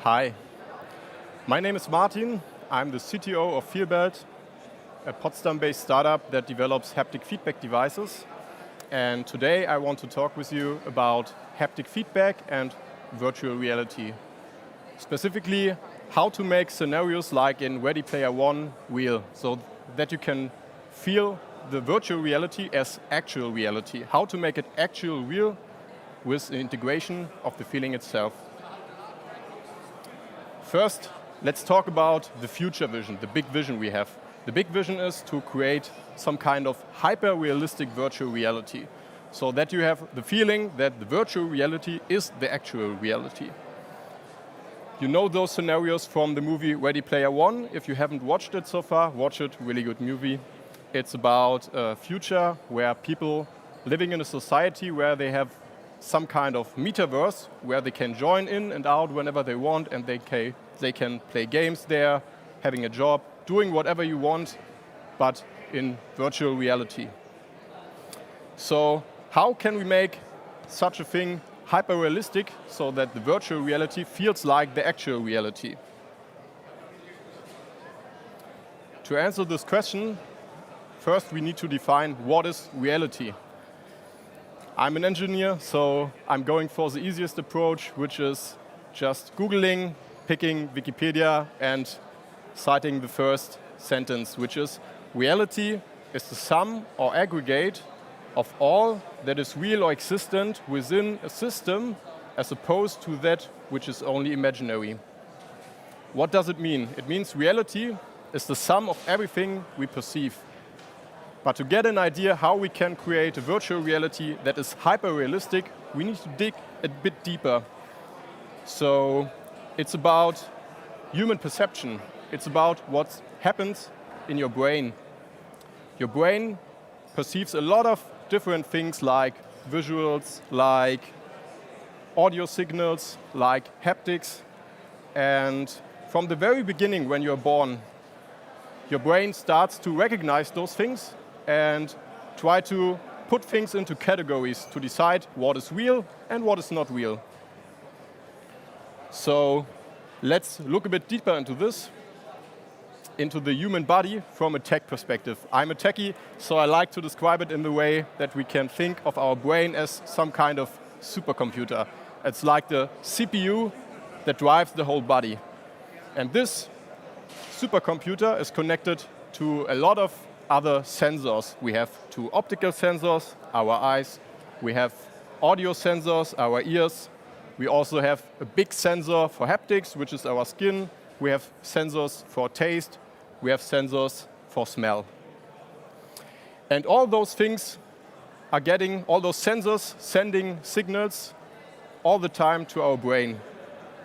Hi, my name is Martin. I'm the CTO of Feelbelt, a Potsdam-based startup that develops haptic feedback devices. And today I want to talk with you about haptic feedback and virtual reality. Specifically, how to make scenarios like in Ready Player One real, so that you can feel the virtual reality as actual reality. How to make it actual real with the integration of the feeling itself. First, let's talk about the future vision, the big vision we have. The big vision is to create some kind of hyper-realistic virtual reality, so that you have the feeling that the virtual reality is the actual reality. You know those scenarios from the movie Ready Player One. If you haven't watched it so far, watch it, really good movie. It's about a future where people living in a society where they have some kind of metaverse where they can join in and out whenever they want, and they can play games there, having a job, doing whatever you want, but in virtual reality. So how can we make such a thing hyper-realistic so that the virtual reality feels like the actual reality? To answer this question, first we need to define what is reality. I'm an engineer, so I'm going for the easiest approach, which is just Googling, picking Wikipedia, and citing the first sentence, which is, reality is the sum or aggregate of all that is real or existent within a system, as opposed to that which is only imaginary. What does it mean? It means reality is the sum of everything we perceive. But to get an idea how we can create a virtual reality that is hyper-realistic, we need to dig a bit deeper. So it's about human perception. It's about what happens in your brain. Your brain perceives a lot of different things like visuals, like audio signals, like haptics. And from the very beginning when you're born, your brain starts to recognize those things and try to put things into categories to decide what is real and what is not real. So let's look a bit deeper into this, into the human body from a tech perspective. I'm a techie, so I like to describe it in the way that we can think of our brain as some kind of supercomputer. It's like the CPU that drives the whole body. And this supercomputer is connected to a lot of other sensors. We have two optical sensors, our eyes. We have audio sensors, our ears. We also have a big sensor for haptics, which is our skin. We have sensors for taste. We have sensors for smell. And all those things are getting, all those sensors sending signals all the time to our brain.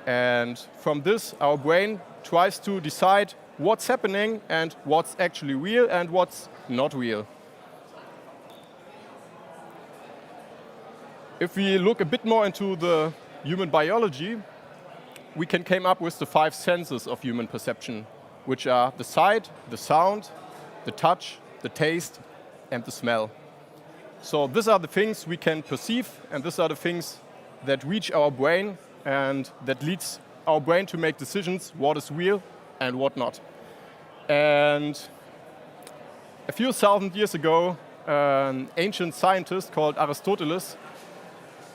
And from this, our brain tries to decide what's happening and what's actually real and what's not real. If we look a bit more into the human biology, we can come up with the 5 senses of human perception, which are the sight, the sound, the touch, the taste, and the smell. So these are the things we can perceive, and these are the things that reach our brain and that leads our brain to make decisions what is real and what not. And a few thousand years ago, an ancient scientist called Aristoteles,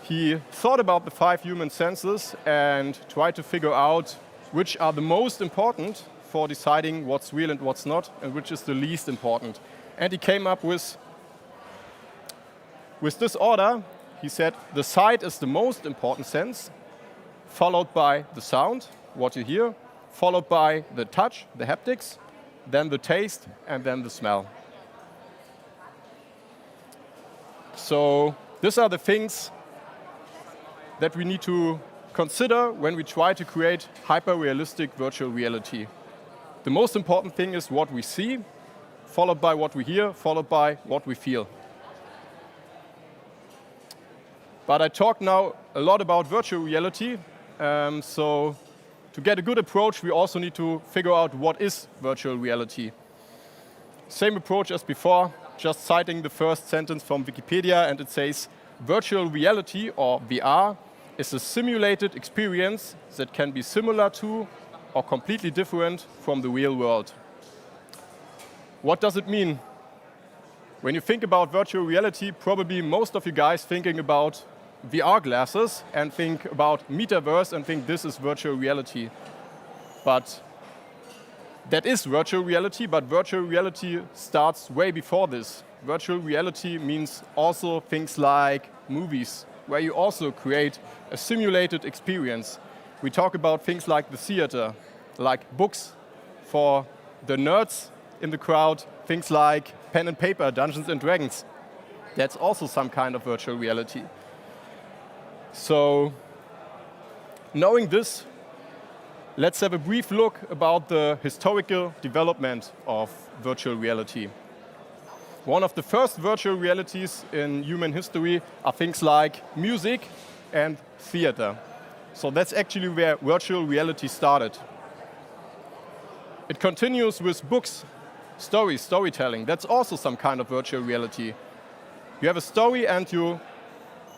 he thought about the 5 human senses and tried to figure out which are the most important for deciding what's real and what's not, and which is the least important. And he came up with this order. He said the sight is the most important sense, followed by the sound, what you hear, followed by the touch, the haptics, then the taste, and then the smell. So these are the things that we need to consider when we try to create hyper-realistic virtual reality. The most important thing is what we see, followed by what we hear, followed by what we feel. But I talked now a lot about virtual reality, so to get a good approach, we also need to figure out what is virtual reality. Same approach as before, just citing the first sentence from Wikipedia, and it says, virtual reality, or VR, is a simulated experience that can be similar to or completely different from the real world. What does it mean? When you think about virtual reality, probably most of you guys thinking about VR glasses and think about metaverse and think this is virtual reality. But that is virtual reality, but virtual reality starts way before this. Virtual reality means also things like movies, where you also create a simulated experience. We talk about things like the theater, like books for the nerds in the crowd, things like pen and paper, Dungeons and Dragons. That's also some kind of virtual reality. So, knowing this, let's have a brief look about the historical development of virtual reality. One of the first virtual realities in human history are things like music and theater. So that's actually where virtual reality started. It continues with books, stories, storytelling. That's also some kind of virtual reality. You have a story and you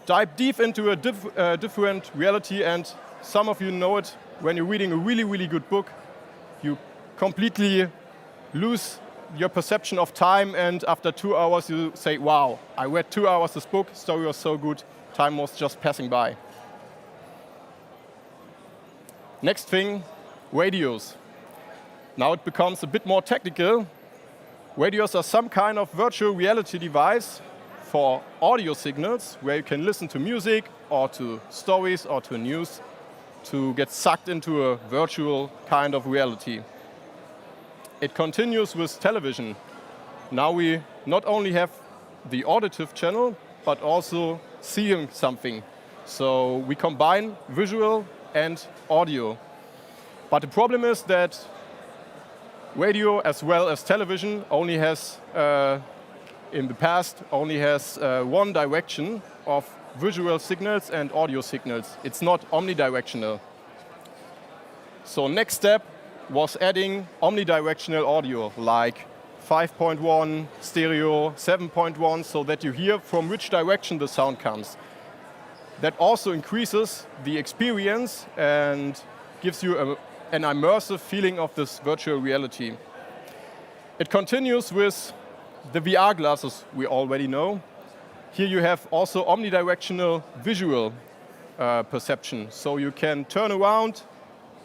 dive deep into a different reality, and some of you know it when you're reading a really, really good book. You completely lose your perception of time, and after 2 hours you say, wow, I read 2 hours this book, story was so good, time was just passing by. Next thing, radios. Now it becomes a bit more technical. Radios are some kind of virtual reality device for audio signals where you can listen to music or to stories or to news to get sucked into a virtual kind of reality. It continues with television. Now we not only have the auditive channel, but also seeing something. So we combine visual and audio. But the problem is that radio as well as television only has, in the past, only has one direction of visual signals and audio signals. It's not omnidirectional. So next step was adding omnidirectional audio, like 5.1, stereo, 7.1, so that you hear from which direction the sound comes. That also increases the experience and gives you an immersive feeling of this virtual reality. It continues with the VR glasses we already know. Here you have also omnidirectional visual perception. So you can turn around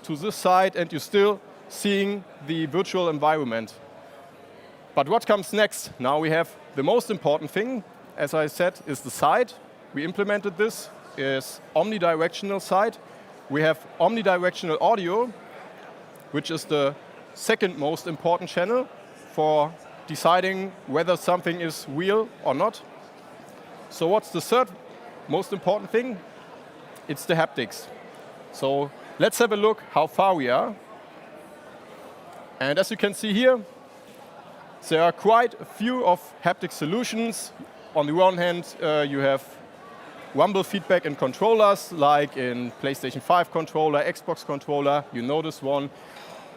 to this side and you're still seeing the virtual environment. But what comes next? Now we have the most important thing, as I said, is the sight. We implemented this, is omnidirectional sight. We have omnidirectional audio, which is the second most important channel for deciding whether something is real or not. So what's the third most important thing? It's the haptics. So let's have a look how far we are. And as you can see here, there are quite a few of haptic solutions. On the one hand, you have rumble feedback in controllers, like in PlayStation 5 controller, Xbox controller, you know this one.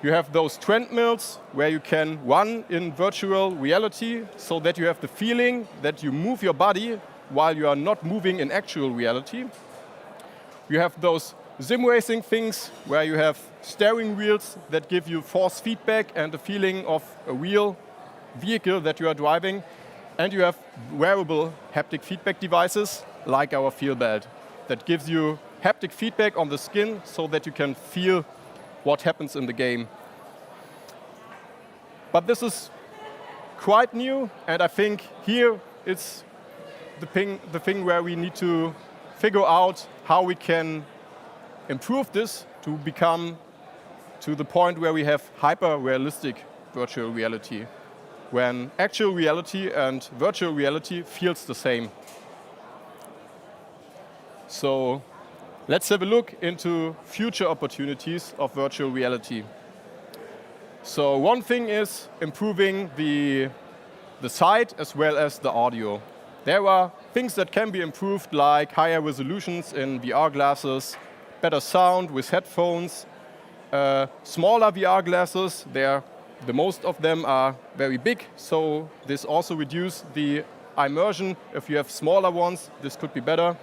You have those treadmills where you can run in virtual reality so that you have the feeling that you move your body while you are not moving in actual reality. You have those sim racing things where you have steering wheels that give you force feedback and the feeling of a real vehicle that you are driving. And you have wearable haptic feedback devices like our feel belt that gives you haptic feedback on the skin so that you can feel what happens in the game. But this is quite new, and I think here it's the thing where we need to figure out how we can improve this to become to the point where we have hyper-realistic virtual reality, when actual reality and virtual reality feels the same. So let's have a look into future opportunities of virtual reality. So one thing is improving the sight as well as the audio. There are things that can be improved, like higher resolutions in VR glasses, better sound with headphones, smaller VR glasses. The most of them are very big, so this also reduces the immersion. If you have smaller ones, this could be better.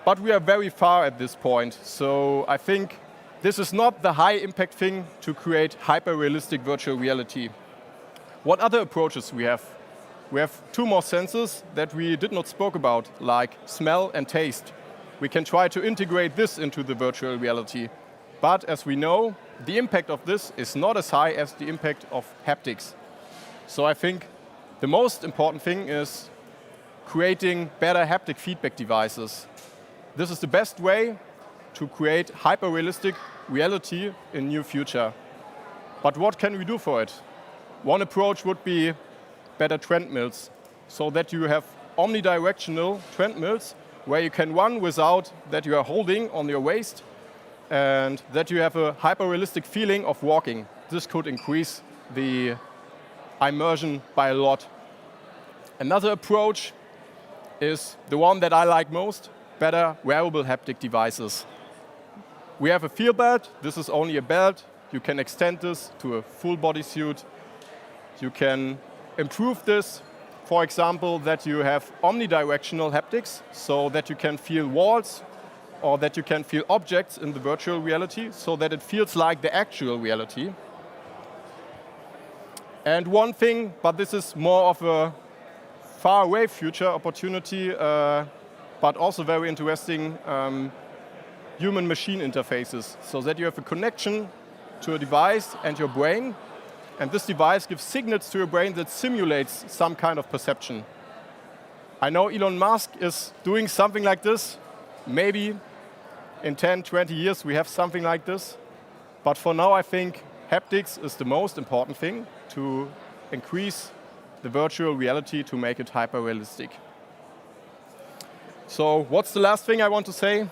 But we are very far at this point, so I think this is not the high-impact thing to create hyper-realistic virtual reality. What other approaches we have? We have two more senses that we did not spoke about, like smell and taste. We can try to integrate this into the virtual reality. But as we know, the impact of this is not as high as the impact of haptics. So I think the most important thing is creating better haptic feedback devices. This is the best way to create hyper-realistic reality in near future. But what can we do for it? One approach would be better treadmills, so that you have omnidirectional treadmills where you can run without that you are holding on your waist, and that you have a hyper-realistic feeling of walking. This could increase the immersion by a lot. Another approach is the one that I like most, better wearable haptic devices. We have a feel belt. This is only a belt. You can extend this to a full body suit. You can improve this, for example, that you have omnidirectional haptics, so that you can feel walls or that you can feel objects in the virtual reality, so that it feels like the actual reality. And one thing, but this is more of a far-away future opportunity, but also very interesting, human-machine interfaces, so that you have a connection to a device and your brain, and this device gives signals to your brain that simulates some kind of perception. I know Elon Musk is doing something like this. Maybe in 10, 20 years we have something like this. But for now, I think haptics is the most important thing to increase the virtual reality to make it hyper-realistic. So what's the last thing I want to say?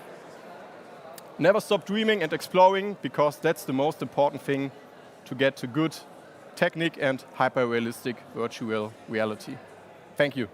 Never stop dreaming and exploring, because that's the most important thing to get to good technique and hyper-realistic virtual reality. Thank you.